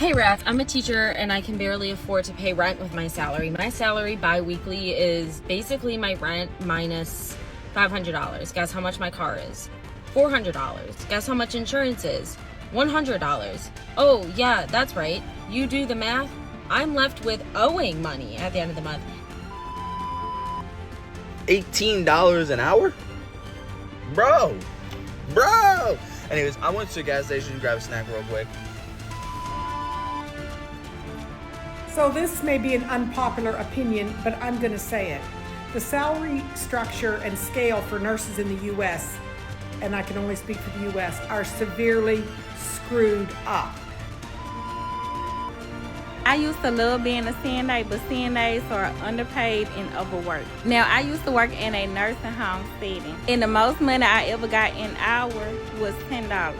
Hey Raf, I'm a teacher and I can barely afford to pay rent with my salary. My salary bi-weekly is basically my rent minus $500. Guess how much my car is? $400. Guess how much insurance is? $100. Oh yeah, that's right. You do the math. I'm left with owing money at the end of the month. $18 an hour? Bro. Anyways, I went to the gas station to grab a snack real quick. So this may be an unpopular opinion, but I'm going to say it. The salary structure and scale for nurses in the U.S., and I can only speak for the U.S., are severely screwed up. I used to love being a CNA, but CNAs are underpaid and overworked. Now, I used to work in a nursing home setting, and the most money I ever got an hour was $10.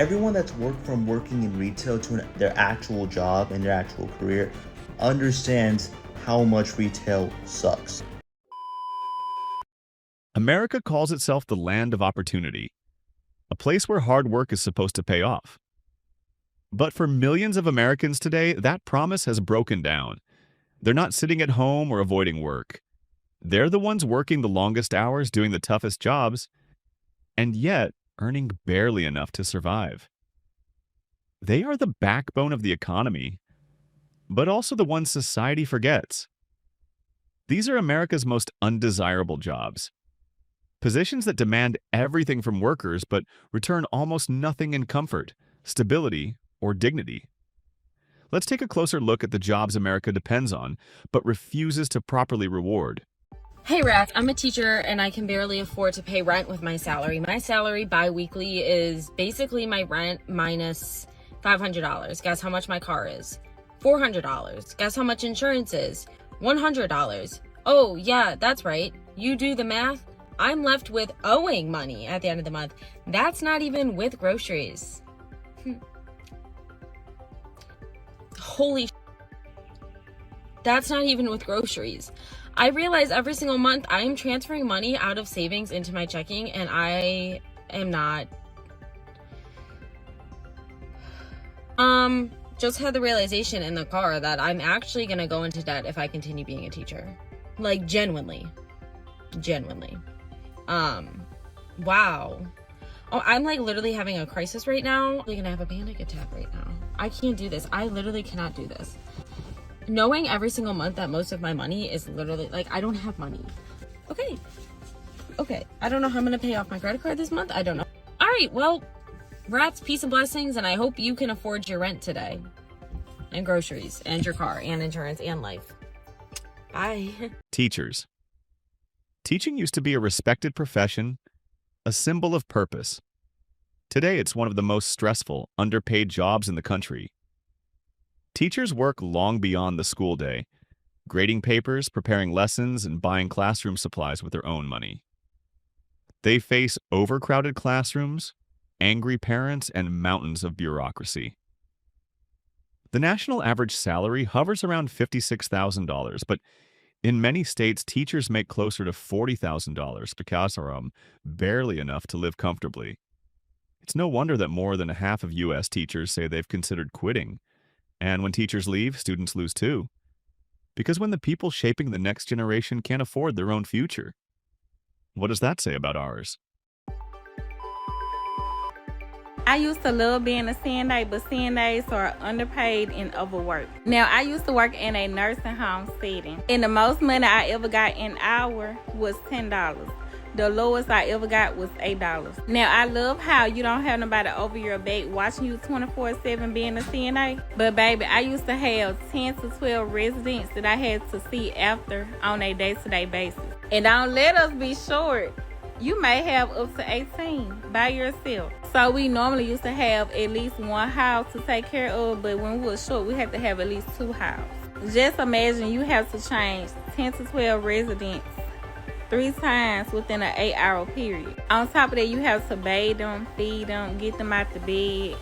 Everyone that's worked from working in retail to their actual job and their actual career understands how much retail sucks. America calls itself the land of opportunity, a place where hard work is supposed to pay off. But for millions of Americans today, that promise has broken down. They're not sitting at home or avoiding work. They're the ones working the longest hours, doing the toughest jobs, and yet earning barely enough to survive. They are the backbone of the economy, but also the ones society forgets. These are America's most undesirable jobs. Positions that demand everything from workers but return almost nothing in comfort, stability, or dignity. Let's take a closer look at the jobs America depends on but refuses to properly reward. Hey Raf, I'm a teacher and I can barely afford to pay rent with my salary. My salary bi-weekly is basically my rent minus $500. Guess how much my car is? $400. Guess how much insurance is? $100. Oh yeah, that's right. You do the math. I'm left with owing money at the end of the month. That's not even with groceries. Holy that's not even with groceries. I realize every single month I am transferring money out of savings into my checking, and I am not. Just had the realization in the car that I'm actually gonna go into debt if I continue being a teacher. Like, genuinely. Wow. Oh, I'm like literally having a crisis right now. I'm gonna have a panic attack right now. I can't do this. I literally cannot do this. Knowing every single month that most of my money is literally, like, I don't have money. Okay. I don't know how I'm gonna pay off my credit card this month. I don't know. All right, well, rats, peace and blessings, and I hope you can afford your rent today. And groceries, and your car, and insurance, and life. Bye. Teachers. Teaching used to be a respected profession, a symbol of purpose. Today, it's one of the most stressful, underpaid jobs in the country. Teachers work long beyond the school day, grading papers, preparing lessons, and buying classroom supplies with their own money. They face overcrowded classrooms, angry parents, and mountains of bureaucracy. The national average salary hovers around $56,000, but in many states, teachers make closer to $40,000 because they're barely enough to live comfortably. It's no wonder that more than half of U.S. teachers say they've considered quitting. And when teachers leave, students lose too. Because when the people shaping the next generation can't afford their own future. What does that say about ours? I used to love being a CNA, but CNAs are underpaid and overworked. Now, I used to work in a nursing home setting, and the most money I ever got an hour was $10. The lowest I ever got was $8. Now, I love how you don't have nobody over your back watching you 24/7 being a CNA. But baby, I used to have 10 to 12 residents that I had to see after on a day-to-day basis. And don't let us be short. You may have up to 18 by yourself. So we normally used to have at least one house to take care of, but when we were short, we had to have at least 2 houses. Just imagine you have to change 10 to 12 residents 3 times within an 8-hour period. On top of that, you have to bathe them, feed them, get them out the bed,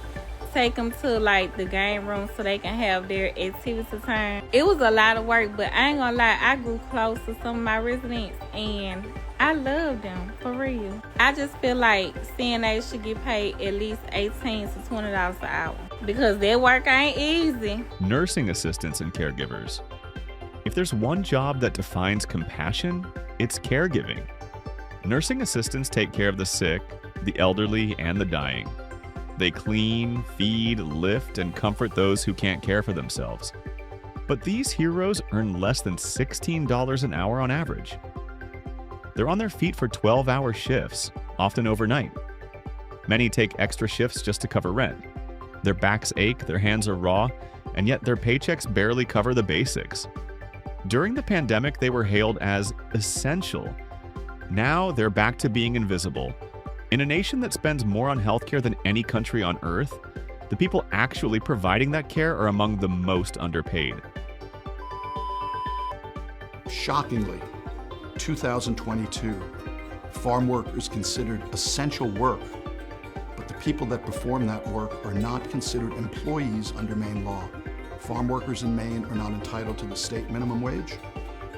take them to like the game room so they can have their activity time. It was a lot of work, but I ain't gonna lie, I grew close to some of my residents and I love them, for real. I just feel like CNAs should get paid at least $18 to $20 an hour because their work ain't easy. Nursing assistants and caregivers. If there's one job that defines compassion, it's caregiving. Nursing assistants take care of the sick, the elderly, and the dying. They clean, feed, lift, and comfort those who can't care for themselves. But these heroes earn less than $16 an hour on average. They're on their feet for 12-hour shifts, often overnight. Many take extra shifts just to cover rent. Their backs ache, their hands are raw, and yet their paychecks barely cover the basics. During the pandemic, they were hailed as essential. Now they're back to being invisible. In a nation that spends more on healthcare than any country on earth, the people actually providing that care are among the most underpaid. Shockingly, 2022, farm work is considered essential work, but the people that perform that work are not considered employees under Maine law. Farm workers in Maine are not entitled to the state minimum wage,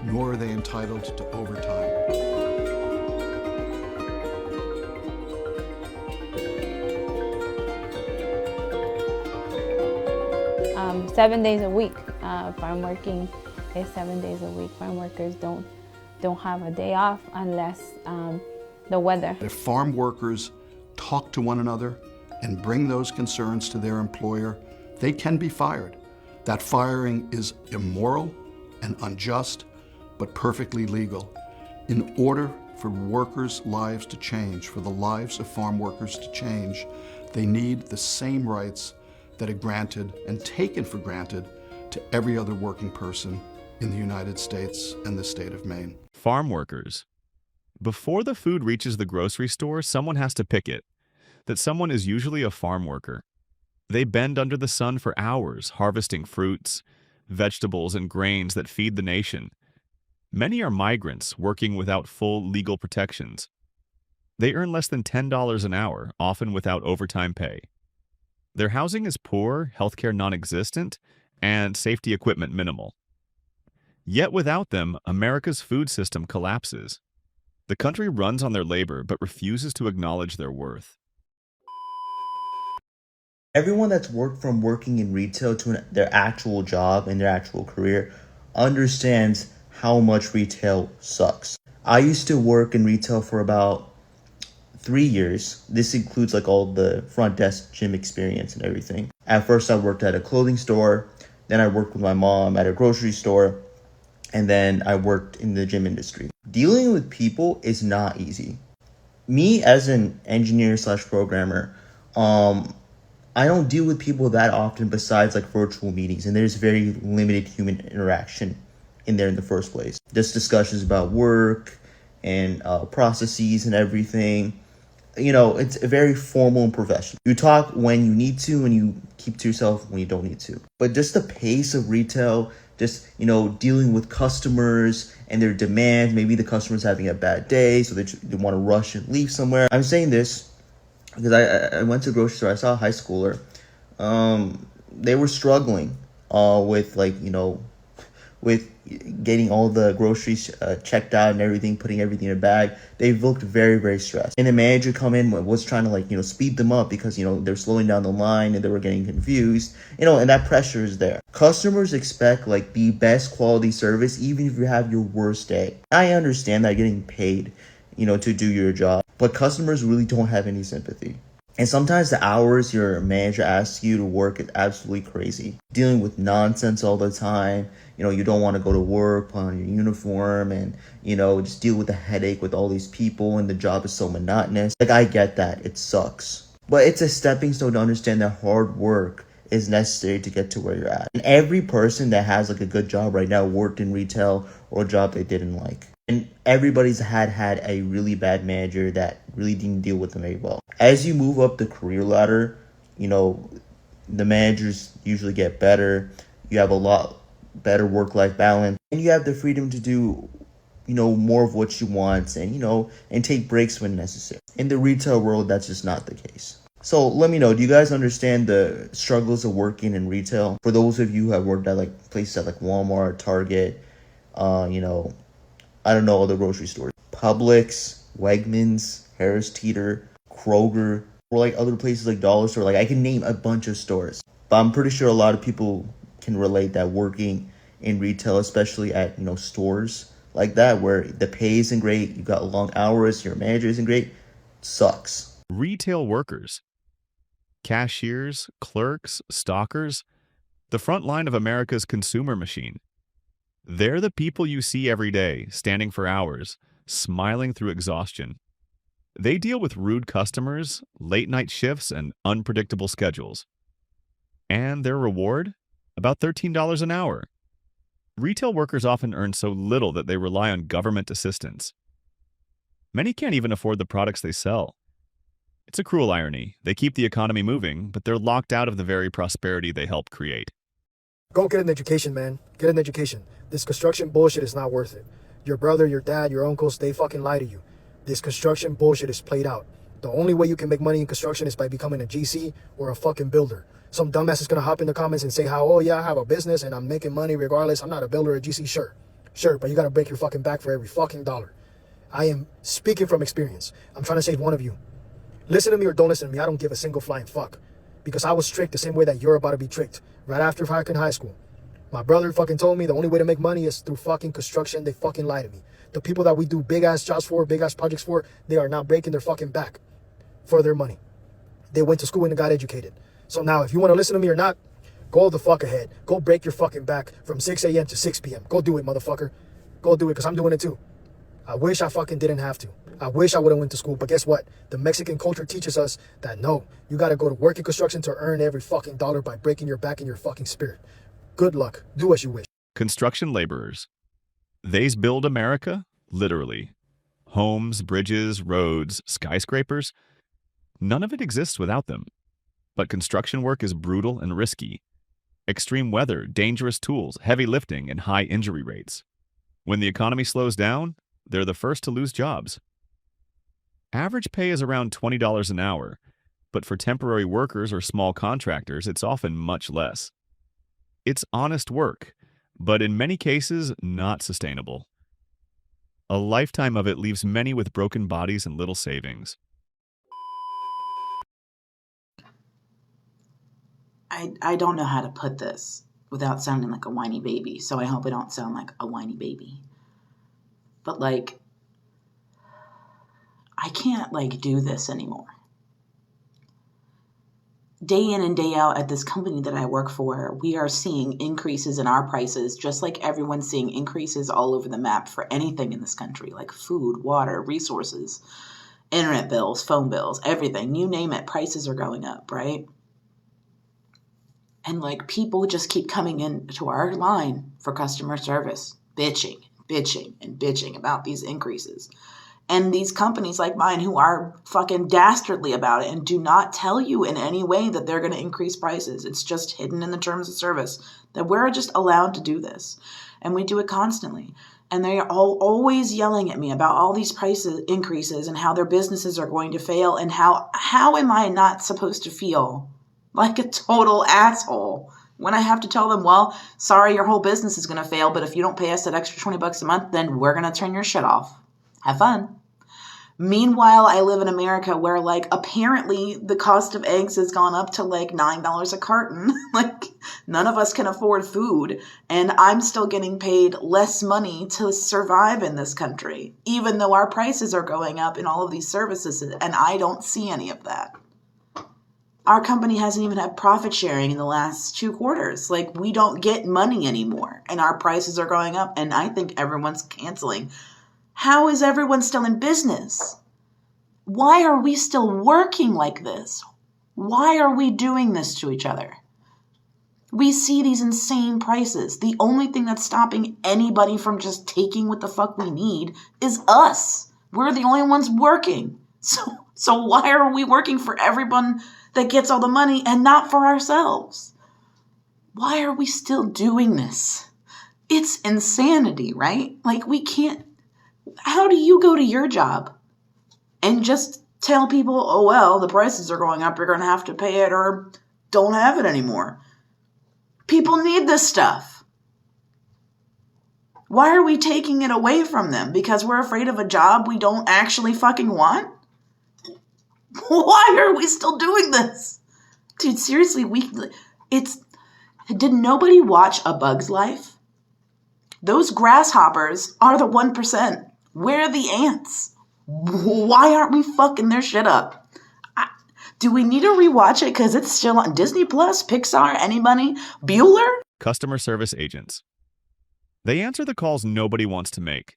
nor are they entitled to overtime. 7 days a week. Farm working is 7 days a week. Farm workers don't have a day off unless the weather. If farm workers talk to one another and bring those concerns to their employer, they can be fired. That firing is immoral and unjust, but perfectly legal. In order for workers' lives to change, for the lives of farm workers to change, they need the same rights that are granted and taken for granted to every other working person in the United States and the state of Maine. Farm workers. Before the food reaches the grocery store, someone has to pick it. That someone is usually a farm worker. They bend under the sun for hours, harvesting fruits, vegetables, and grains that feed the nation. Many are migrants working without full legal protections. They earn less than $10 an hour, often without overtime pay. Their housing is poor, healthcare non-existent, and safety equipment minimal. Yet without them, America's food system collapses. The country runs on their labor but refuses to acknowledge their worth. Everyone that's worked from working in retail to their actual job and their actual career understands how much retail sucks. I used to work in retail for about 3 years. This includes like all the front desk gym experience and everything. At first I worked at a clothing store, then I worked with my mom at a grocery store, and then I worked in the gym industry. Dealing with people is not easy. Me as an engineer slash programmer, I don't deal with people that often besides like virtual meetings, and there's very limited human interaction in there in the first place. Just discussions about work and processes and everything. You know, it's very formal and professional. You talk when you need to and you keep to yourself when you don't need to. But just the pace of retail, just, you know, dealing with customers and their demands. Maybe the customer's having a bad day, so they want to rush and leave somewhere. I'm saying this because I went to a grocery store. I saw a high schooler. They were struggling with, like, you know, with getting all the groceries checked out and everything, putting everything in a bag. They looked very, very stressed. And the manager come in was trying to, like, you know, speed them up because, you know, they're slowing down the line and they were getting confused, you know, and that pressure is there. Customers expect like the best quality service even if you have your worst day. I understand that you're getting paid, you know, to do your job, but customers really don't have any sympathy. And sometimes the hours your manager asks you to work is absolutely crazy. Dealing with nonsense all the time. You know, you don't want to go to work, put on your uniform, and, you know, just deal with the headache with all these people, and the job is so monotonous. Like, I get that. It sucks. But it's a stepping stone to understand that hard work is necessary to get to where you're at. And every person that has like a good job right now worked in retail or a job they didn't like. And everybody's had a really bad manager that really didn't deal with them very well. As you move up the career ladder, you know, the managers usually get better. You have a lot better work-life balance, and you have the freedom to do, you know, more of what you want, and, you know, and take breaks when necessary. In the retail world, that's just not the case. So let me know, do you guys understand the struggles of working in retail? For those of you who have worked at like places at like Walmart, Target, you know, I don't know, other grocery stores. Publix, Wegmans, Harris Teeter, Kroger, or like other places like Dollar Store. Like I can name a bunch of stores. But I'm pretty sure a lot of people can relate that working in retail, especially at, stores like that where the pay isn't great, you got long hours, your manager isn't great, sucks. Retail workers, cashiers, clerks, stockers, the front line of America's consumer machine. They're the people you see every day, standing for hours, smiling through exhaustion. They deal with rude customers, late-night shifts, and unpredictable schedules. And their reward? About $13 an hour. Retail workers often earn so little that they rely on government assistance. Many can't even afford the products they sell. It's a cruel irony. They keep the economy moving, but they're locked out of the very prosperity they help create. Go get an education, man. Get an education. This construction bullshit is not worth it. Your brother, your dad, your uncles, they fucking lie to you. This construction bullshit is played out. The only way you can make money in construction is by becoming a GC or a fucking builder. Some dumbass is gonna hop in the comments and say how, oh yeah, I have a business and I'm making money regardless. I'm not a builder or a GC. Sure, but you gotta break your fucking back for every fucking dollar. I am speaking from experience. I'm trying to save one of you. Listen to me or don't listen to me. I don't give a single flying fuck. Because I was tricked the same way that you're about to be tricked. Right after fucking high school. My brother fucking told me the only way to make money is through fucking construction. They fucking lie to me. The people that we do big ass jobs for, big ass projects for, they are now breaking their fucking back for their money. They went to school and got educated. So now if you want to listen to me or not, go the fuck ahead. Go break your fucking back from 6 a.m. to 6 p.m. Go do it, motherfucker. Go do it, because I'm doing it too. I wish I fucking didn't have to. I wish I would have went to school, but guess what? The Mexican culture teaches us that no, you got to go to work in construction to earn every fucking dollar by breaking your back and your fucking spirit. Good luck. Do as you wish. Construction laborers. They's build America, literally. Homes, bridges, roads, skyscrapers. None of it exists without them. But construction work is brutal and risky. Extreme weather, dangerous tools, heavy lifting, and high injury rates. When the economy slows down, they're the first to lose jobs. Average pay is around $20 an hour, but for temporary workers or small contractors, it's often much less. It's honest work, but in many cases, not sustainable. A lifetime of it leaves many with broken bodies and little savings. I don't know how to put this without sounding like a whiny baby, so I hope I don't sound like a whiny baby. But, I can't, do this anymore. Day in and day out at this company that I work for, we are seeing increases in our prices, just like everyone's seeing increases all over the map for anything in this country, like food, water, resources, internet bills, phone bills, everything. You name it, prices are going up, right? And, people just keep coming into our line for customer service, bitching about these increases. And these companies like mine who are fucking dastardly about it and do not tell you in any way that they're going to increase prices. It's just hidden in the terms of service that we're just allowed to do this. And we do it constantly. And they are always yelling at me about all these price increases and how their businesses are going to fail. And how am I not supposed to feel like a total asshole when I have to tell them, well, sorry, your whole business is going to fail, but if you don't pay us that extra $20 a month, then we're going to turn your shit off. Have fun. Meanwhile, I live in America where, apparently the cost of eggs has gone up to, $9 a carton. None of us can afford food, and I'm still getting paid less money to survive in this country, even though our prices are going up in all of these services, and I don't see any of that. Our company hasn't even had profit sharing in the last 2 quarters. We don't get money anymore, and our prices are going up, and I think everyone's canceling. How is everyone still in business? Why are we still working like this? Why are we doing this to each other? We see these insane prices. The only thing that's stopping anybody from just taking what the fuck we need is us. We're the only ones working. So why are we working for everyone that gets all the money and not for ourselves? Why are we still doing this? It's insanity, right? We can't. How do you go to your job and just tell people, oh, well, the prices are going up, you're going to have to pay it or don't have it anymore? People need this stuff. Why are we taking it away from them? Because we're afraid of a job we don't actually fucking want? Why are we still doing this? Dude, seriously, did nobody watch A Bug's Life? Those grasshoppers are the 1%. Where are the ants? Why aren't we fucking their shit up? Do we need to rewatch it because it's still on Disney Plus, Pixar, anybody? Bueller? Customer service agents. They answer the calls nobody wants to make.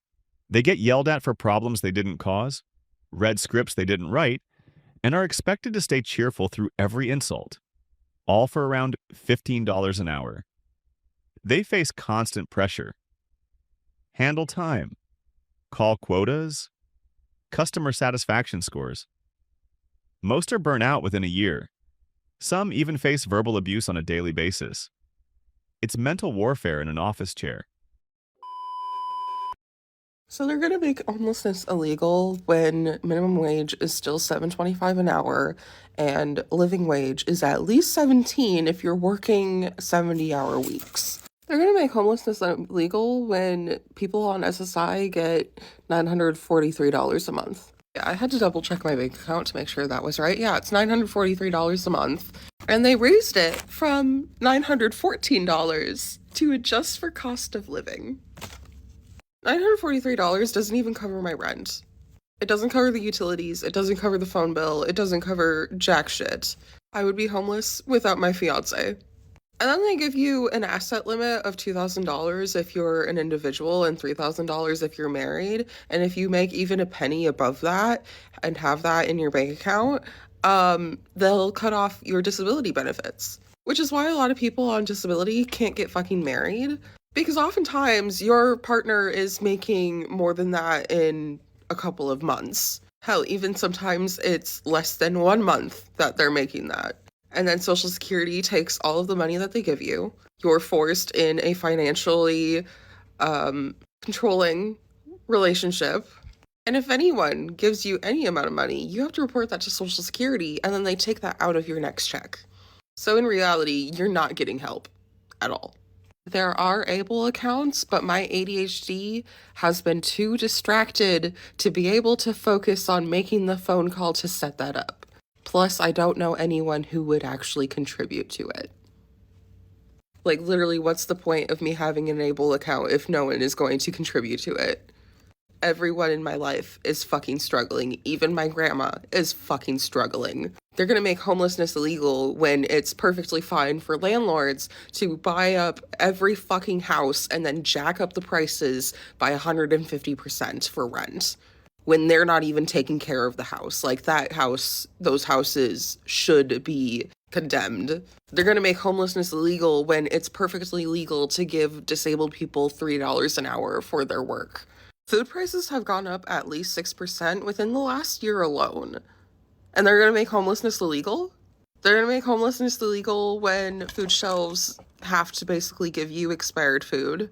They get yelled at for problems they didn't cause, read scripts they didn't write, and are expected to stay cheerful through every insult, all for around $15 an hour. They face constant pressure. Handle time, call quotas, customer satisfaction scores. Most are burnt out within a year. Some even face verbal abuse on a daily basis. It's mental warfare in an office chair. So they're going to make homelessness illegal when minimum wage is still $7.25 an hour and living wage is at least $17 if you're working 70-hour weeks. They're going to make homelessness illegal when people on SSI get $943 a month. Yeah, I had to double check my bank account to make sure that was right. Yeah, it's $943 a month. And they raised it from $914 to adjust for cost of living. $943 doesn't even cover my rent. It doesn't cover the utilities. It doesn't cover the phone bill. It doesn't cover jack shit. I would be homeless without my fiance. And then they give you an asset limit of $2,000 if you're an individual and $3,000 if you're married. And if you make even a penny above that and have that in your bank account, they'll cut off your disability benefits. Which is why a lot of people on disability can't get fucking married. Because oftentimes your partner is making more than that in a couple of months. Hell, even sometimes it's less than 1 month that they're making that. And then Social Security takes all of the money that they give you. You're forced in a financially controlling relationship. And if anyone gives you any amount of money, you have to report that to Social Security, and then they take that out of your next check. So in reality, you're not getting help at all. There are able accounts, but my ADHD has been too distracted to be able to focus on making the phone call to set that up. Plus, I don't know anyone who would actually contribute to it. Like, literally, what's the point of me having an able account if no one is going to contribute to it? Everyone in my life is fucking struggling. Even my grandma is fucking struggling. They're gonna make homelessness illegal when it's perfectly fine for landlords to buy up every fucking house and then jack up the prices by 150% for rent when they're not even taking care of the house. Like, that house, those houses should be condemned. They're gonna make homelessness illegal when it's perfectly legal to give disabled people $3 an hour for their work. Food prices have gone up at least 6% within the last year alone. And they're going to make homelessness illegal? They're going to make homelessness illegal when food shelves have to basically give you expired food.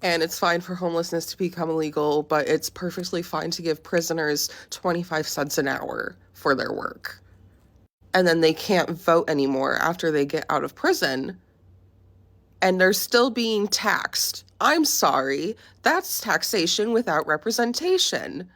And it's fine for homelessness to become illegal, but it's perfectly fine to give prisoners 25 cents an hour for their work. And then they can't vote anymore after they get out of prison. And they're still being taxed. I'm sorry, that's taxation without representation.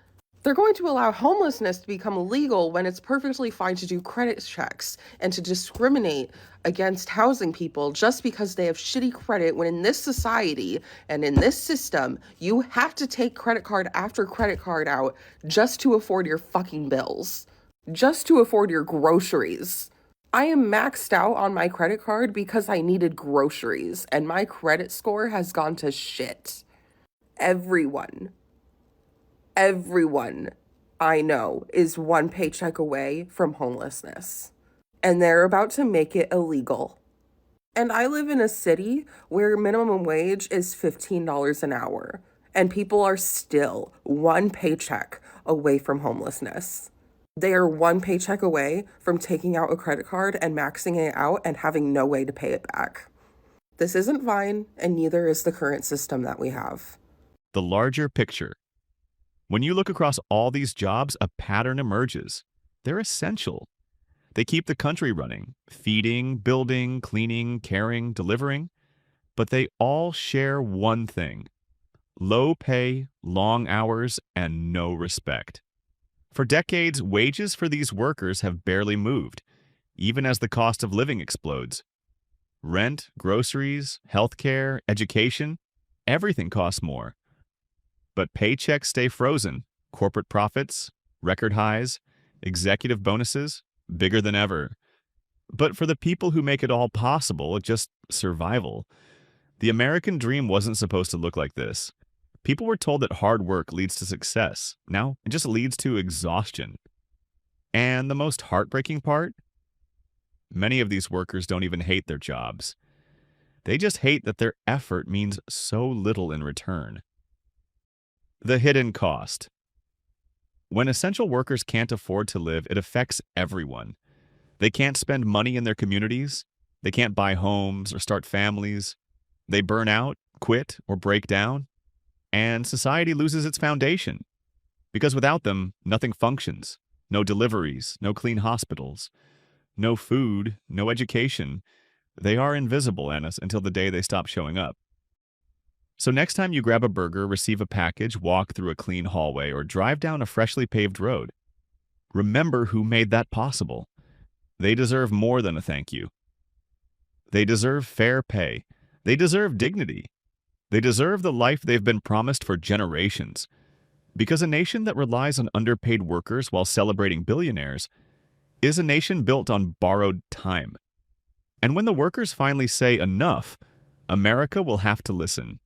They're going to allow homelessness to become illegal when it's perfectly fine to do credit checks and to discriminate against housing people just because they have shitty credit, when in this society and in this system, you have to take credit card after credit card out just to afford your fucking bills, just to afford your groceries. I am maxed out on my credit card because I needed groceries, and my credit score has gone to shit. Everyone I know is one paycheck away from homelessness, and they're about to make it illegal. And I live in a city where minimum wage is $15 an hour, and people are still one paycheck away from homelessness. They are one paycheck away from taking out a credit card and maxing it out and having no way to pay it back. This isn't fine, and neither is the current system that we have. The larger picture. When you look across all these jobs, a pattern emerges. They're essential. They keep the country running, feeding, building, cleaning, caring, delivering. But they all share one thing: Low pay, long hours, and no respect. For decades, wages for these workers have barely moved, even as the cost of living explodes. Rent, groceries, healthcare, education, everything costs more. But paychecks stay frozen, corporate profits, record highs, executive bonuses, bigger than ever. But for the people who make it all possible, just survival. The American dream wasn't supposed to look like this. People were told that hard work leads to success. Now, it just leads to exhaustion. And the most heartbreaking part? Many of these workers don't even hate their jobs. They just hate that their effort means so little in return. The hidden cost. When essential workers can't afford to live, it affects everyone. They can't spend money in their communities. They can't buy homes or start families. They burn out, quit, or break down. And society loses its foundation. Because without them, nothing functions. No deliveries, no clean hospitals, no food, no education. They are invisible, Anna, until the day they stop showing up. So next time you grab a burger, receive a package, walk through a clean hallway, or drive down a freshly paved road, remember who made that possible. They deserve more than a thank you. They deserve fair pay. They deserve dignity. They deserve the life they've been promised for generations. Because a nation that relies on underpaid workers while celebrating billionaires is a nation built on borrowed time. And when the workers finally say enough, America will have to listen.